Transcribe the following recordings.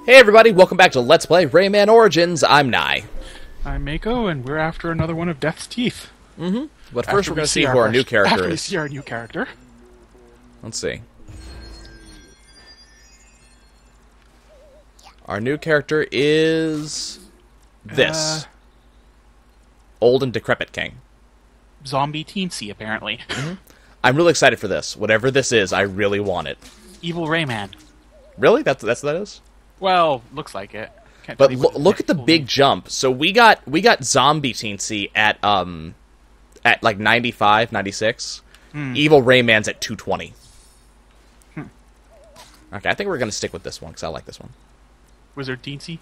Hey everybody, welcome back to Let's Play Rayman Origins. I'm Nye. I'm Mako, and we're after another one of Death's Teeth. But first we're going to see who our new character After we is. see our new character. Let's see. Our new character is... this. Old and Decrepit King. Zombie Teensy, apparently. I'm really excited for this. Whatever this is, I really want it. Evil Rayman. Really? That's what that is? Well, looks like it. Can't But tell you what look at the full big name. jump. So we got Zombie Teensy at like 95, 96. Evil Rayman's at 220. Okay, I think we're going to stick with this one, because I like this one. Wizard Teensy.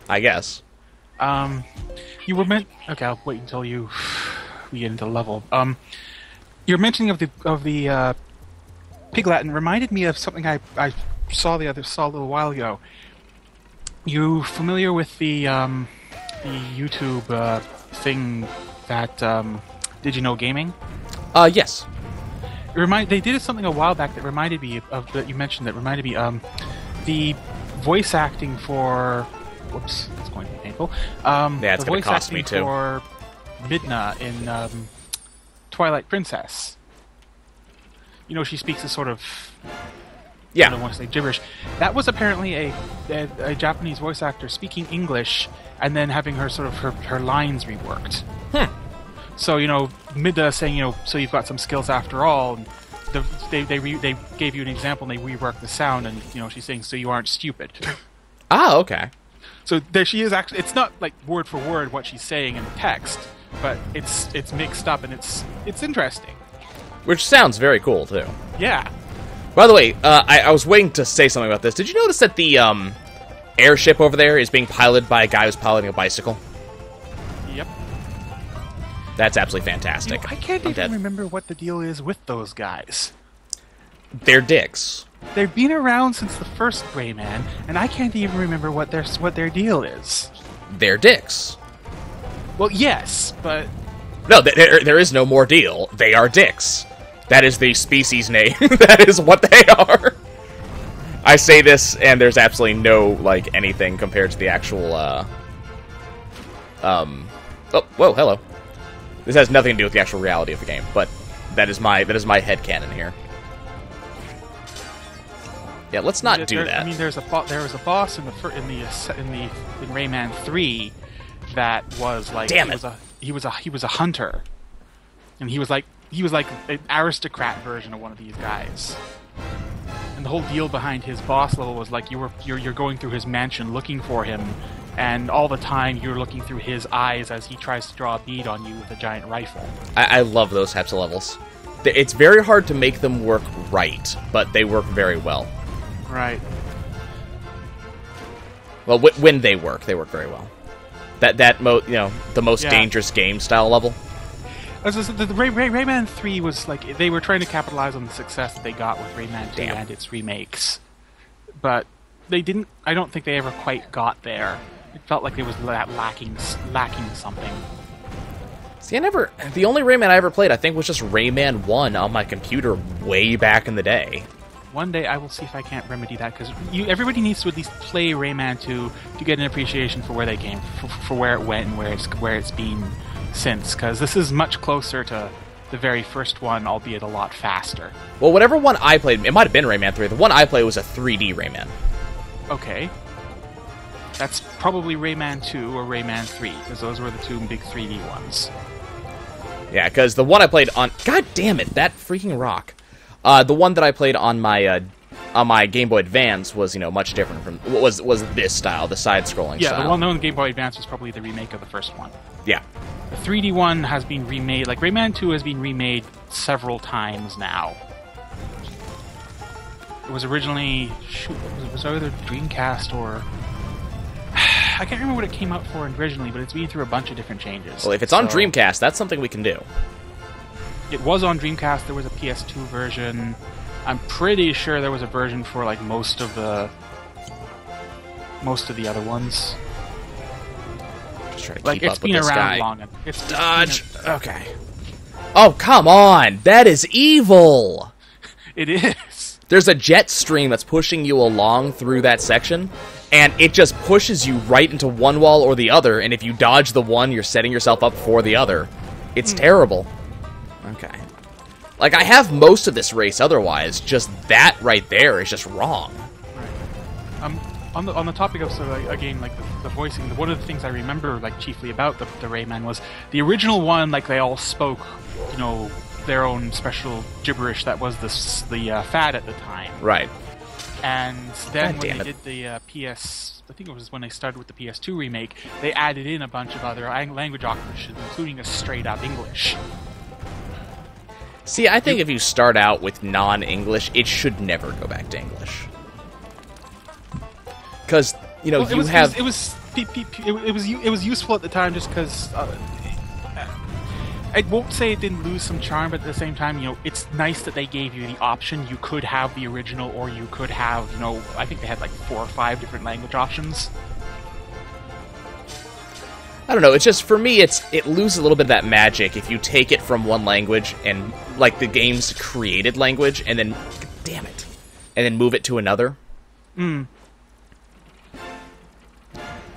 I guess. You were meant... Okay, I'll wait until we get into the level. Your mentioning of the Pig Latin reminded me of something I saw a little while ago. You familiar with the YouTube thing that Did You Know Gaming? Yes. They did something a while back that reminded me of that you mentioned. That reminded me the voice acting for. Whoops, it's going to be painful. Yeah, it's going to cost me too. For Midna in Twilight Princess. You know, she speaks a sort of. Yeah. I don't want to say gibberish. That was apparently a Japanese voice actor speaking English and then having her sort of her lines reworked. So, you know, Midna saying, you know, so you've got some skills after all. And they gave you an example and they reworked the sound, and you know she's saying, so you aren't stupid. Ah, okay. So there she is. Actually, it's not like word for word what she's saying in the text, but it's mixed up and it's interesting. Which sounds very cool too. Yeah. By the way, I was waiting to say something about this. Did you notice that the airship over there is being piloted by a guy who's piloting a bicycle? Yep. That's absolutely fantastic. You know, I can't I'm even dead. remember what the deal is with those guys. They're dicks. They've been around since the first Rayman, and I can't even remember what their deal is. They're dicks. Well, yes, but No, there is no more deal. They are dicks. That is the species name. That is what they are. I say this, and there's absolutely no, like, anything compared to the actual, Oh, whoa, hello. This has nothing to do with the actual reality of the game, but that is my headcanon here. Yeah, let's not do that. I mean, there was a boss in Rayman 3 that was like Damn he was a hunter, and he was like an aristocrat version of one of these guys. And the whole deal behind his boss level was like you're going through his mansion looking for him, and all the time you're looking through his eyes as he tries to draw a bead on you with a giant rifle. I love those types of levels. It's very hard to make them work right, but they work very well. Right. Well, when they work very well. The most Yeah. dangerous game style level. As I said, the Rayman 3 was like they were trying to capitalize on the success that they got with Rayman 2 Damn. and its remakes, but they didn't. I don't think they ever quite got there. It felt like it was lacking something. See, the only Rayman I ever played, I think, was just Rayman 1 on my computer way back in the day. One day I will see if I can't remedy that, because everybody needs to at least play Rayman 2 to get an appreciation for where they came, for where it went and where it's been since. Because this is much closer to the very first one, albeit a lot faster. Well, whatever one I played, it might have been Rayman 3. The one I played was a 3D Rayman. Okay. That's probably Rayman 2 or Rayman 3, because those were the two big 3D ones. Yeah, because the one I played on... God damn it, that freaking rock. The one that I played on my Game Boy Advance was, much different from... Was this style, the side-scrolling style. Yeah, the one-known Game Boy Advance was probably the remake of the first one. Yeah. The 3D one has been remade... Like, Rayman 2 has been remade several times now. It was originally... Shoot, it was either Dreamcast or... I can't remember what it came out for originally, but it's been through a bunch of different changes. Well, if it's on Dreamcast, that's something we can do. It was on Dreamcast. There was a PS2 version. I'm pretty sure there was a version for like most of the other ones. Just try to Like, keep it's up with been this around guy. long enough. It's Dodge. Okay. Oh, come on! That is evil! It is. There's a jet stream that's pushing you along through that section, and it just pushes you right into one wall or the other, and if you dodge the one, you're setting yourself up for the other. It's terrible. Okay. Like, I have most of this race otherwise, just that right there is just wrong. Right. On the topic of, sort of, again, like, the voicing, one of the things I remember, like, chiefly about the Rayman was the original one, like, they all spoke, you know, their own special gibberish that was the fad at the time. Right. And then when they did the I think it was when they started with the PS2 remake, they added in a bunch of other language options, including a straight-up English. See, I think if you start out with non-English, it should never go back to English. Because, you know, It was useful at the time just because... I won't say it didn't lose some charm, but at the same time, you know, it's nice that they gave you the option. You could have the original, or you could have, you know, I think they had like 4 or 5 different language options. I don't know, it's just, for me, it loses a little bit of that magic if you take it from one language and, like, the game's created language, and then, damn it, and then move it to another.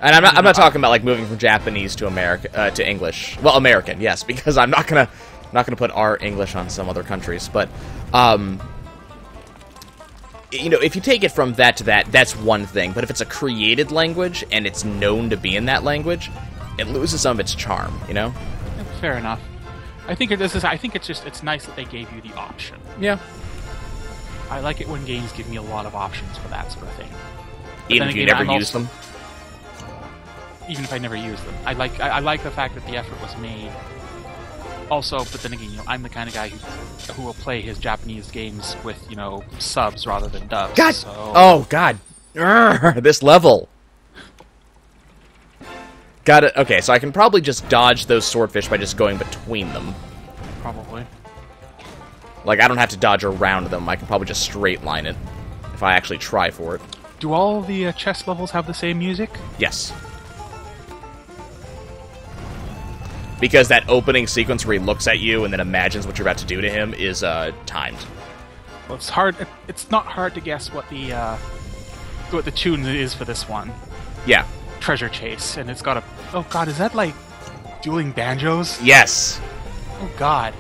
And I'm not talking about, like, moving from Japanese to to English. Well, American, yes, because I'm not gonna put our English on some other countries. But, you know, if you take it from that to that, that's one thing. But if it's a created language and it's known to be in that language, it loses some of its charm. You know? Fair enough. I think it's nice that they gave you the option. Yeah. I like it when games give me a lot of options for that sort of thing. Even if you never use them. Even if I never use them, I like the fact that the effort was made. Also, but then again, you know, I'm the kind of guy who will play his Japanese games with, you know, subs rather than dubs. God! So... Oh God! Urgh, this level. Got it. Okay, so I can probably just dodge those swordfish by just going between them. Probably. Like, I don't have to dodge around them. I can probably just straight line it if I actually try for it. Do all the chess levels have the same music? Yes. Because that opening sequence where he looks at you and then imagines what you're about to do to him is timed. Well, it's hard. It's not hard to guess what the tune is for this one. Yeah. Treasure Chase, and it's got a... Oh God, is that like dueling banjos? Yes. Oh God.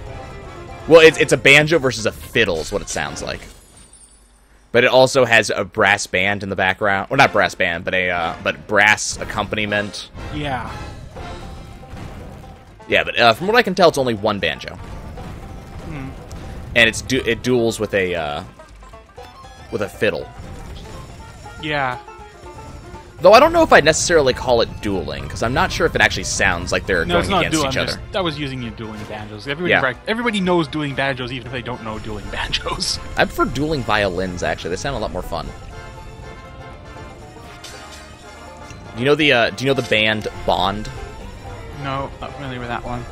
Well, it's a banjo versus a fiddle is what it sounds like. But it also has a brass band in the background. Well, not brass band, but brass accompaniment. Yeah. Yeah, but from what I can tell, it's only one banjo. And it duels with a fiddle. Yeah. Though I don't know if I'd necessarily call it dueling, because I'm not sure if it actually sounds like they're going against each other. I was using dueling banjos. Everybody knows dueling banjos, even if they don't know dueling banjos. I prefer dueling violins, actually. They sound a lot more fun. Do you know the band Bond? No, not familiar with that one.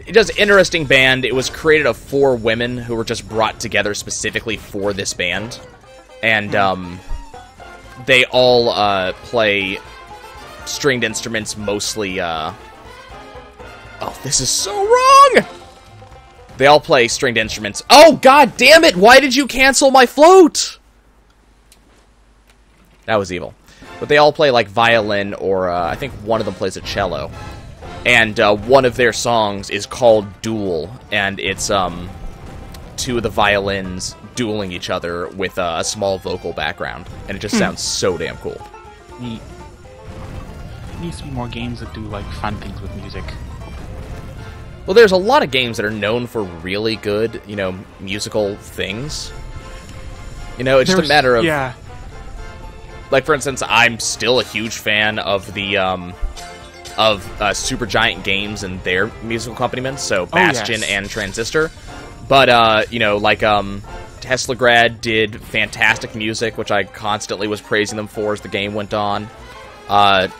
It does an interesting band. It was created of 4 women who were just brought together specifically for this band. And, they all, play stringed instruments, mostly, Oh, this is so wrong! They all play stringed instruments. Oh, god damn it! Why did you cancel my float? That was evil. But they all play, like, violin, or, I think one of them plays a cello. And one of their songs is called Duel, and it's 2 of the violins dueling each other with a small vocal background, and it just sounds so damn cool. Neat. There needs to be more games that do like fun things with music. Well, there's a lot of games that are known for really good, you know, musical things. You know, it's just a matter of... Yeah. Like, for instance, I'm still a huge fan of the, Supergiant Games and their musical accompaniments, so Bastion and Transistor. But, you know, like, Teslagrad did fantastic music, which I constantly was praising them for as the game went on. A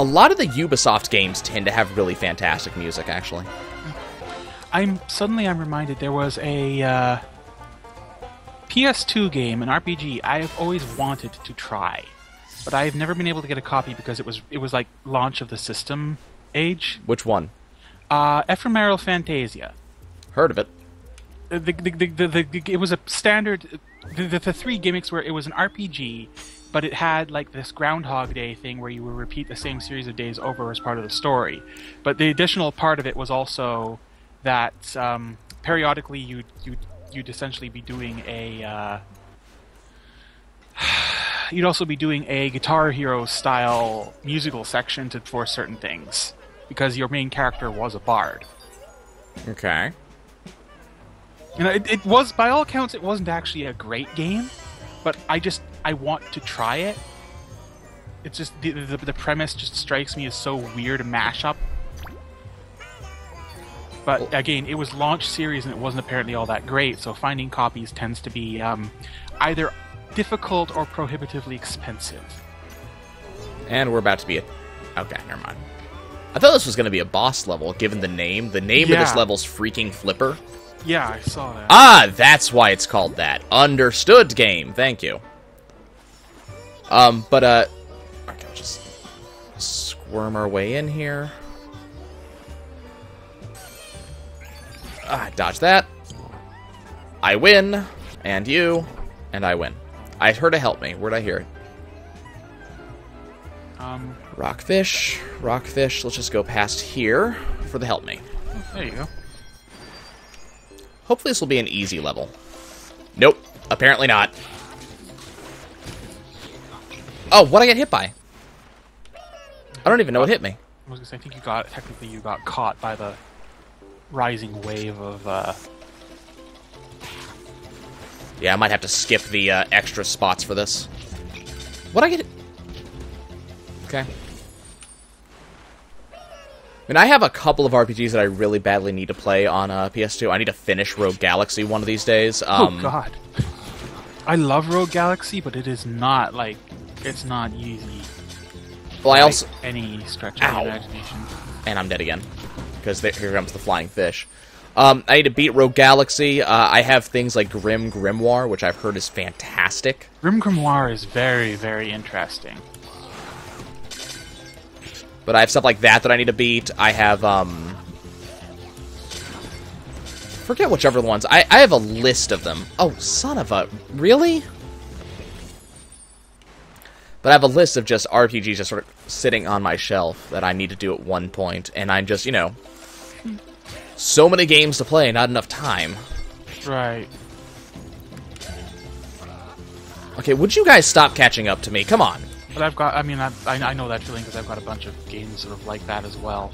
lot of the Ubisoft games tend to have really fantastic music, actually. I'm reminded there was a PS2 game, an RPG I've always wanted to try, but I've never been able to get a copy because it was like launch of the system age. Which one? Ephemeral Fantasia. Heard of it. it was a standard. The three gimmicks were it was an RPG, but it had like this Groundhog Day thing where you would repeat the same series of days over as part of the story. But the additional part of it was also that periodically you'd essentially be doing a you'd also be doing a Guitar Hero style musical section for certain things because your main character was a bard. Okay. And it was, by all accounts, it wasn't actually a great game, but I want to try it. It's just, the premise just strikes me as so weird a mashup. But again, it was launch series and it wasn't apparently all that great, so finding copies tends to be either difficult or prohibitively expensive. And we're about to be okay, never mind. I thought this was going to be a boss level, given the name. The name of this level's Freaking Flipper. Yeah, I saw that. Ah, that's why it's called that. Understood, game. Thank you. Okay, we'll just squirm our way in here. Dodge that. I win, and you, and I win. I heard it help me. Where'd I hear it? Rockfish. Rockfish. Let's just go past here for the help me. There you go. Hopefully this will be an easy level. Nope. Apparently not. Oh, what'd I get hit by? I don't even know what hit me. I was gonna say, I think technically you got caught by the rising wave of, Yeah, I might have to skip the extra spots for this. What'd I get? Okay. I mean, I have a couple of RPGs that I really badly need to play on PS2. I need to finish Rogue Galaxy one of these days. Oh, God. I love Rogue Galaxy, but it is not, like, it's not easy. Well, I also... any stretch of the imagination. And I'm dead again. Because here comes the flying fish. I need to beat Rogue Galaxy. I have things like Grim Grimoire, which I've heard is fantastic. Grim Grimoire is very, very interesting. But I have stuff like that I need to beat. I have, forget whichever ones. I have a list of them. Oh, son of a... Really? But I have a list of just RPGs just sort of sitting on my shelf that I need to do at one point. And I'm just, you know... So many games to play, not enough time. Right. Okay, would you guys stop catching up to me? Come on. But I've got, I mean, I know that feeling because I've got a bunch of games sort of like that as well.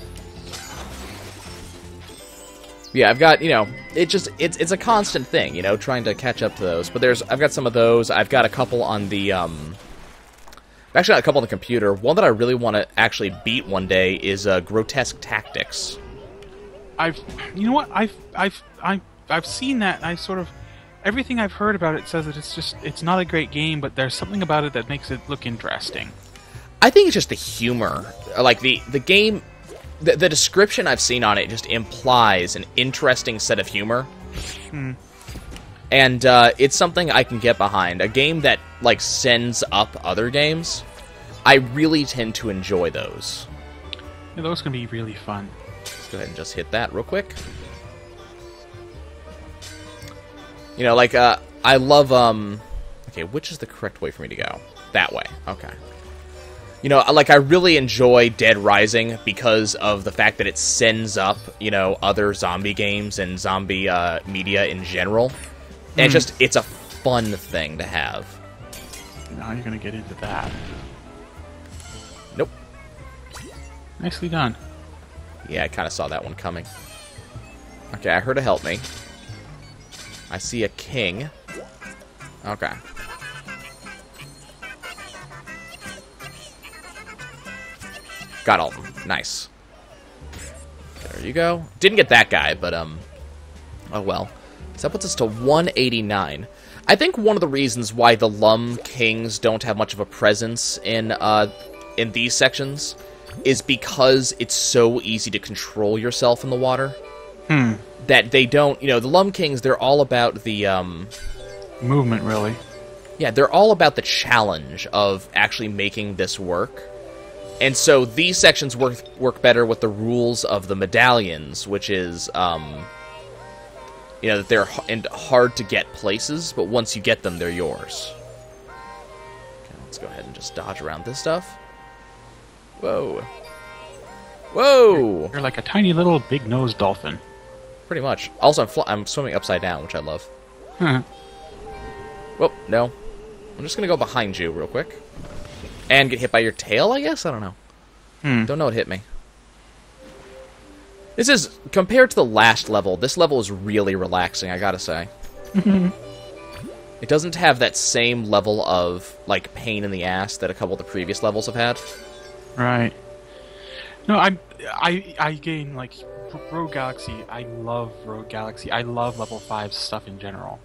Yeah, I've got, you know, it's a constant thing, you know, trying to catch up to those. But I've got some of those. I've got a couple on the, I've actually got a couple on the computer. One that I really want to actually beat one day is Grotesque Tactics. You know what, I've seen that. I sort of, everything I've heard about it says that it's not a great game, but there's something about it that makes it look interesting. I think it's just the humor. Like, the game, the description I've seen on it just implies an interesting set of humor. Hmm. And it's something I can get behind. A game that, like, sends up other games, I really tend to enjoy those. Yeah, those can be really fun. Let's go ahead and just hit that real quick. You know, like, I love, okay, which is the correct way for me to go? That way, okay. You know, like, I really enjoy Dead Rising because of the fact that it sends up, you know, other zombie games and zombie media in general. And it's a fun thing to have. Now you're gonna get into that. Nope. Nicely done. Yeah, I kind of saw that one coming. Okay, I heard a help me. I see a king. Okay. Got all of them. Nice. There you go. Didn't get that guy, but, oh well. So that puts us to 189. I think one of the reasons why the Lum Kings don't have much of a presence in these sections is because it's so easy to control yourself in the water. That they don't, you know, the Lum Kings, they're all about the, movement, really. Yeah, they're all about the challenge of actually making this work. And so these sections work better with the rules of the medallions, which is, you know, that they're in hard to get places, but once you get them, they're yours. Okay, let's go ahead and just dodge around this stuff. Whoa. Whoa! You're like a tiny little big-nosed dolphin. Pretty much. Also, I'm swimming upside down, which I love. Whoop, no. I'm just gonna go behind you real quick. And get hit by your tail, I guess? I don't know. Don't know what hit me. This is, compared to the last level, this level is really relaxing, I gotta say. It doesn't have that same level of, like, pain in the ass that a couple of the previous levels have had. Right. No, I gain, like, Rogue Galaxy. I love Rogue Galaxy. I love level 5 stuff in general.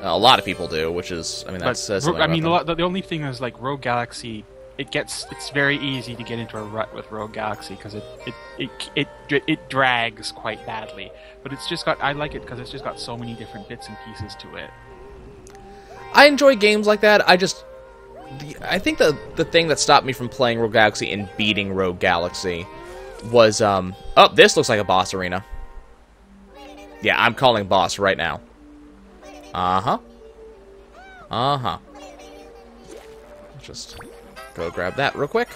A lot of people do, which is, I mean, that says something about them. The only thing is, like, Rogue Galaxy, it's very easy to get into a rut with Rogue Galaxy, because it drags quite badly. But it's just got, I like it because it's just got so many different bits and pieces to it. I enjoy games like that. I think the thing that stopped me from playing Rogue Galaxy and beating Rogue Galaxy was, oh, this looks like a boss arena. Yeah, I'm calling boss right now. Uh-huh. Uh-huh. Just go grab that real quick.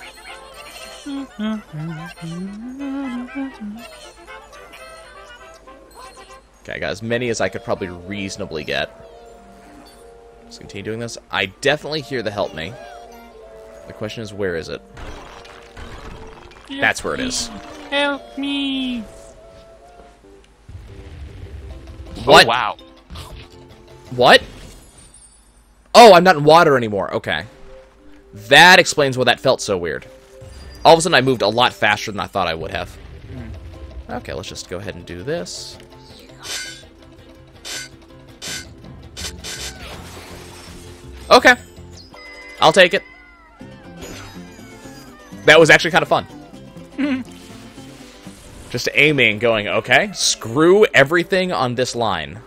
Okay, I got as many as I could probably reasonably get. Let's continue doing this. I definitely hear the help me. The question is, where is it? That's where it is. Help me! What? Oh, wow. What? Oh, I'm not in water anymore. Okay. That explains why that felt so weird. All of a sudden, I moved a lot faster than I thought I would have. Okay, let's just go ahead and do this. Okay. I'll take it. That was actually kind of fun. Just aiming, going, okay, screw everything on this line.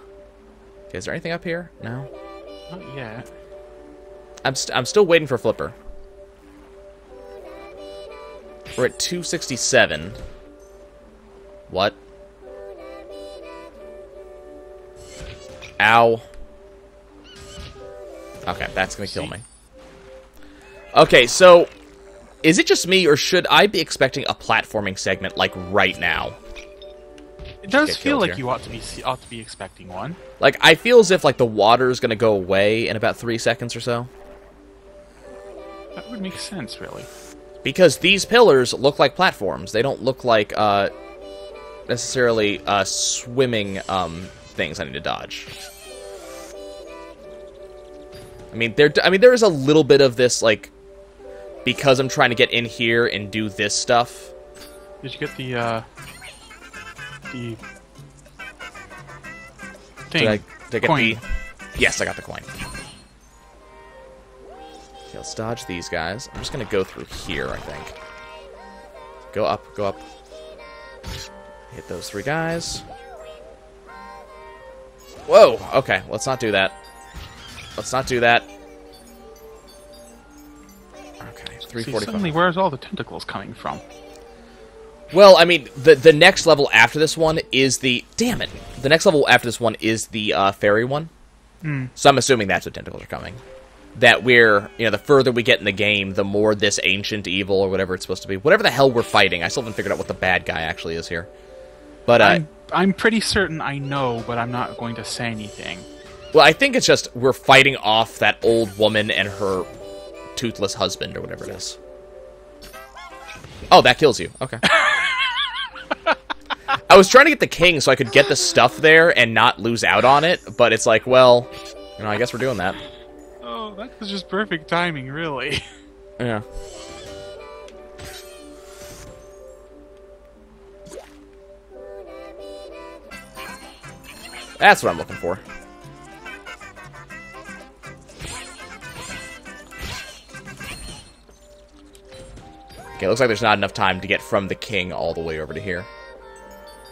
Okay, is there anything up here? No? Not yet. I'm still waiting for Flipper. We're at 267. What? Ow. Okay, that's gonna kill me. Okay, so is it just me, or should I be expecting a platforming segment like right now? It does feel like you ought to be expecting one. Like, I feel as if like the water is gonna go away in about 3 seconds or so. That would make sense, really. Because these pillars look like platforms. They don't look like necessarily swimming things I need to dodge. I mean, there is a little bit of this, like, because I'm trying to get in here and do this stuff. Did you get the thing? Did I get coin. the... Yes, I got the coin. Okay, let's dodge these guys. I'm just going to go through here, I think. Go up, go up. Hit those 3 guys. Whoa! Okay, let's not do that. Let's not do that. Okay, 345. Suddenly, where's all the tentacles coming from? Well, I mean, the next level after this one is the... Damn it! The next level after this one is the fairy one. So I'm assuming that's what tentacles are coming. That we're, you know, the further we get in the game, the more this ancient evil or whatever it's supposed to be. Whatever the hell we're fighting. I still haven't figured out what the bad guy actually is here. But I'm pretty certain I know, but I'm not going to say anything. Well, I think it's just we're fighting off that old woman and her toothless husband or whatever it is. Oh, that kills you. Okay. I was trying to get the king so I could get the stuff there and not lose out on it, but it's like, well, you know, I guess we're doing that. Oh, that was just perfect timing, really. Yeah. That's what I'm looking for. Okay, looks like there's not enough time to get from the king all the way over to here.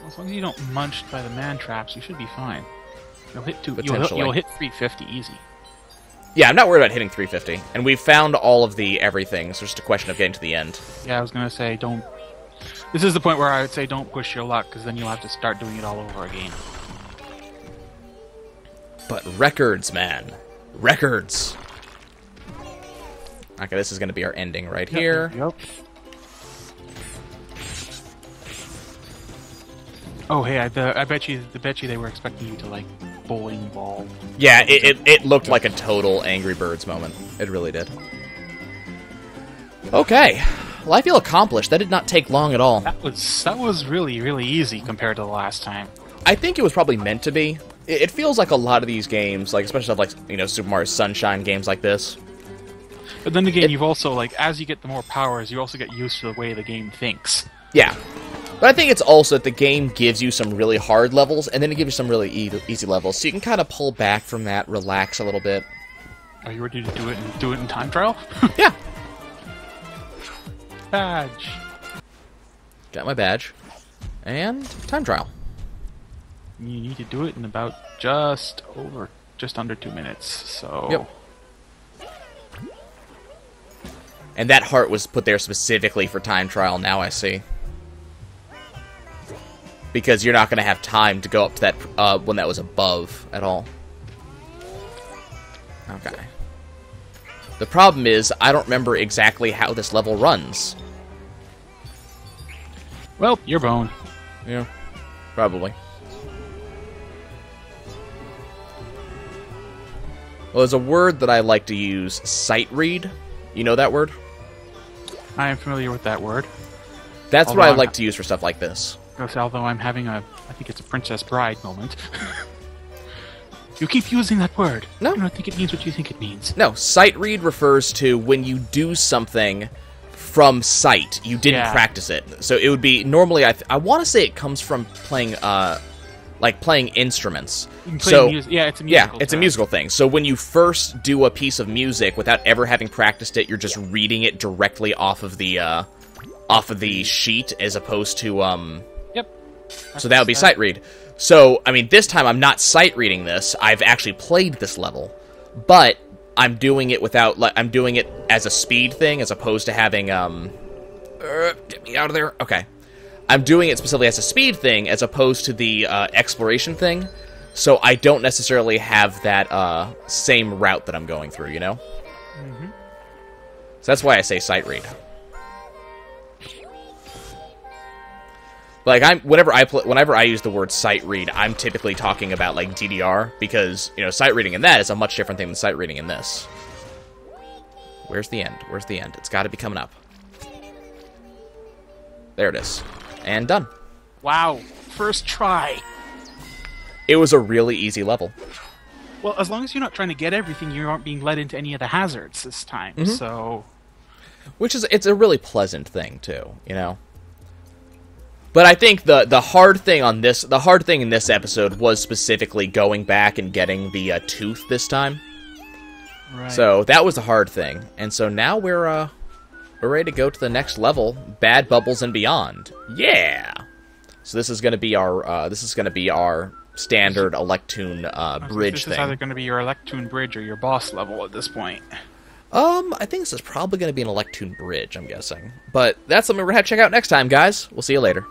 Well, as long as you don't munched by the man traps, you should be fine. You'll hit Potentially. You'll hit 350 easy. Yeah, I'm not worried about hitting 350. And we've found all of the everything, so it's just a question of getting to the end. Yeah, I was gonna say, don't... This is the point where I would say don't push your luck, because then you'll have to start doing it all over again. But records, man. Records. Okay, this is going to be our ending right here. Yep. Oh, hey, I bet you they were expecting you to, like, bowling ball. Yeah, it looked like a total Angry Birds moment. It really did. Okay. Well, I feel accomplished. That did not take long at all. That was really, really easy compared to the last time. I think it was probably meant to be. It feels like a lot of these games, like especially stuff like, you know, Super Mario Sunshine, games like this. But then again, you've also, like, as you get the more powers, you also get used to the way the game thinks. Yeah. But I think it's also that the game gives you some really hard levels, and then it gives you some really easy levels, so you can kind of pull back from that, relax a little bit. Are you ready to do it in time trial? Yeah. Badge. Got my badge. And time trial. You need to do it in about just under 2 minutes, so... Yep. And that heart was put there specifically for time trial, now I see. Because you're not going to have time to go up to that when that was above at all. Okay. The problem is, I don't remember exactly how this level runs. Well, you're boned. Yeah, probably. Well, there's a word that I like to use, sight read. You know that word? I am familiar with that word. That's what I like to use for stuff like this. Although I'm having I think it's a Princess Bride moment. You keep using that word. No. I don't think it means what you think it means. No, sight read refers to when you do something from sight. You didn't practice it. So it would be, normally, I want to say it comes from playing, playing instruments. It's a musical Yeah, it's a musical thing. So when you first do a piece of music without ever having practiced it, you're just reading it directly off of the sheet as opposed to, Yep. So that would be sight read. So, I mean, this time I'm not sight reading this. I've actually played this level. But I'm doing it without, I'm doing it as a speed thing as opposed to having, get me out of there. Okay. I'm doing it specifically as a speed thing as opposed to the, exploration thing. So I don't necessarily have that, same route that I'm going through, you know? Mm-hmm. So that's why I say sight read. Like, whenever I use the word sight read, I'm typically talking about, like, DDR, because, you know, sight reading in that is a much different thing than sight reading in this. Where's the end? Where's the end? It's got to be coming up. There it is. And done. Wow. First try. It was a really easy level. Well, as long as you're not trying to get everything, you aren't being led into any of the hazards this time, so... Which is, it's a really pleasant thing, too, you know? But I think the hard thing in this episode was specifically going back and getting the tooth this time. Right. So that was the hard thing, and so now we're ready to go to the next level, Bad Bubbles and Beyond. Yeah. So this is going to be our standard Electoon bridge this thing. This is either going to be your Electoon bridge or your boss level at this point. I think this is probably going to be an Electoon bridge, I'm guessing. But that's something we're going to have to check out next time, guys. We'll see you later.